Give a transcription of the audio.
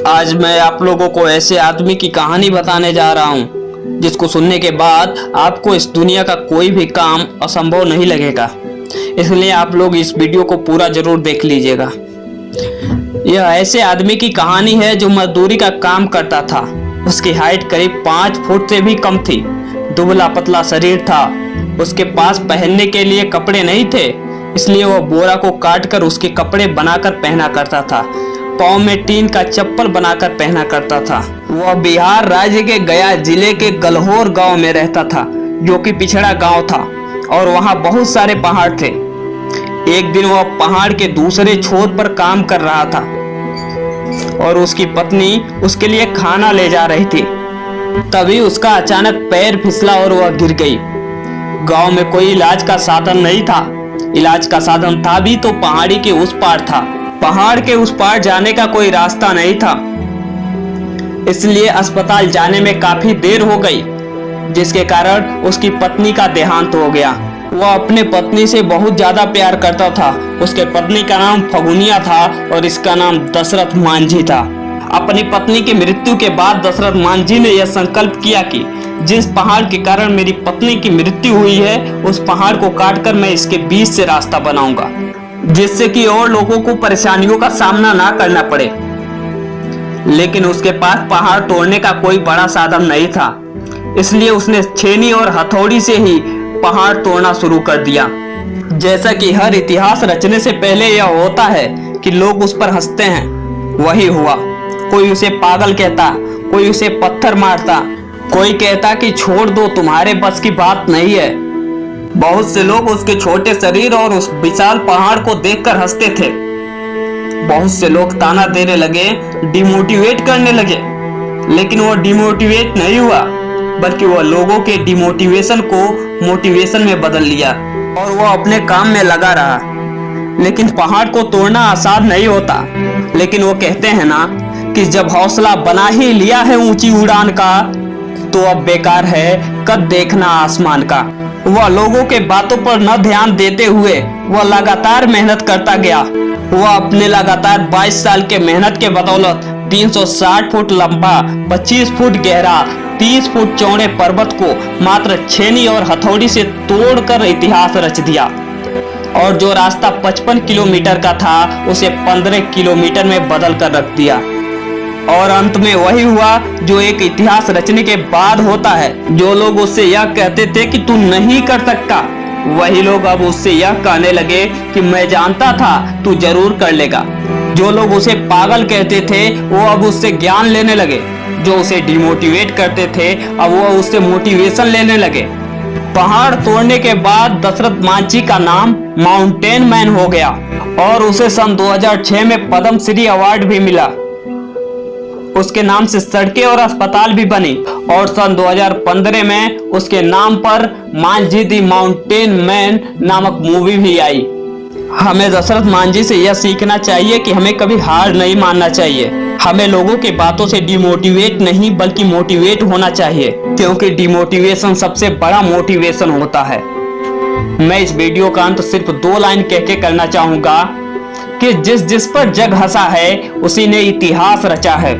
आज मैं आप लोगों को ऐसे आदमी की कहानी बताने जा रहा हूँ जिसको सुनने के बाद आपको इस दुनिया का कोई भी काम असंभव नहीं लगेगा। इसलिए आप लोग इस वीडियो को पूरा जरूर देख लीजिएगा। यह ऐसे आदमी की कहानी है जो मजदूरी का काम करता था। उसकी हाइट करीब 5 फुट से भी कम थी। दुबला पतला शरीर था। उसके पास पहनने के लिए कपड़े नहीं थे, इसलिए वह बोरा को काटकर उसके कपड़े बनाकर पहना करता था। पाँव में टीन का चप्पल बनाकर पहना करता था। वह बिहार राज्य के गया जिले के गलहोर गांव में रहता था, जो कि पिछड़ा गांव था और वहां बहुत सारे पहाड़ थे। एक दिन वह पहाड़ के दूसरे छोर पर काम कर रहा था और उसकी पत्नी उसके लिए खाना ले जा रही थी। तभी उसका अचानक पैर फिसला और वह गिर गई। गांव में कोई इलाज का साधन नहीं था। इलाज का साधन था भी तो पहाड़ी के उस पार था। पहाड़ के उस पार जाने का कोई रास्ता नहीं था, इसलिए अस्पताल जाने में काफी देर हो गई, जिसके कारण उसकी पत्नी का देहांत हो गया। वह अपने पत्नी से बहुत ज्यादा प्यार करता था। उसके पत्नी का नाम फगुनिया था और इसका नाम दशरथ मांझी था। अपनी पत्नी की मृत्यु के बाद दशरथ मांझी ने यह संकल्प किया कि जिस पहाड़ के कारण मेरी पत्नी की मृत्यु हुई है, उस पहाड़ को काटकर मैं इसके बीच से रास्ता बनाऊंगा, जिससे कि और लोगों को परेशानियों का सामना ना करना पड़े। लेकिन उसके पास पहाड़ तोड़ने का कोई बड़ा साधन नहीं था, इसलिए उसने छेनी और हथौड़ी से ही पहाड़ तोड़ना शुरू कर दिया। जैसा कि हर इतिहास रचने से पहले यह होता है कि लोग उस पर हंसते हैं, वही हुआ। कोई उसे पागल कहता, कोई उसे पत्थर मारता, कोई कहता कि छोड़ दो, तुम्हारे बस की बात नहीं है। बहुत से लोग उसके छोटे शरीर और उस विशाल पहाड़ को देखकर हंसते थे। बहुत से लोग ताना देने लगे, डिमोटिवेट करने लगे। लेकिन वो डिमोटिवेट नहीं हुआ, बल्कि वह लोगों के डिमोटिवेशन को मोटिवेशन में बदल लिया और वो अपने काम में लगा रहा। लेकिन पहाड़ को तोड़ना आसान नहीं होता। लेकिन वो कहते हैं ना कि जब हौसला बना ही लिया है ऊंची उड़ान का, तो अब बेकार है कद देखना आसमान का। वह लोगों के बातों पर न ध्यान देते हुए वह लगातार मेहनत करता गया। वह अपने लगातार 22 साल के मेहनत के बदौलत 360 फुट लंबा, 25 फुट गहरा, 30 फुट चौड़े पर्वत को मात्र छेनी और हथौड़ी से तोड़कर इतिहास रच दिया और जो रास्ता 55 किलोमीटर का था, उसे 15 किलोमीटर में बदल कर रख दिया। और अंत में वही हुआ जो एक इतिहास रचने के बाद होता है। जो लोग उससे यह कहते थे कि तू नहीं कर सकता, वही लोग अब उससे यह कहने लगे कि मैं जानता था तू जरूर कर लेगा। जो लोग उसे पागल कहते थे, वो अब उससे ज्ञान लेने लगे। जो उसे डिमोटिवेट करते थे, अब वो उससे मोटिवेशन लेने लगे। पहाड़ तोड़ने के बाद दशरथ मांझी का नाम माउंटेन मैन हो गया और उसे सन 2006 में पद्म श्री अवार्ड भी मिला। उसके नाम से सड़कें और अस्पताल भी बनी और सन 2015 में उसके नाम पर मांझी दी माउंटेन मैन नामक मूवी भी आई। हमें दशरथ मांझी से यह सीखना चाहिए कि हमें कभी हार नहीं मानना चाहिए। हमें लोगों की बातों से डिमोटिवेट नहीं बल्कि मोटिवेट होना चाहिए, क्योंकि डिमोटिवेशन सबसे बड़ा मोटिवेशन होता है। मैं इस वीडियो का अंत सिर्फ 2 लाइन कह के करना चाहूंगा कि जिस जिस पर जग हंसा है, उसी ने इतिहास रचा है।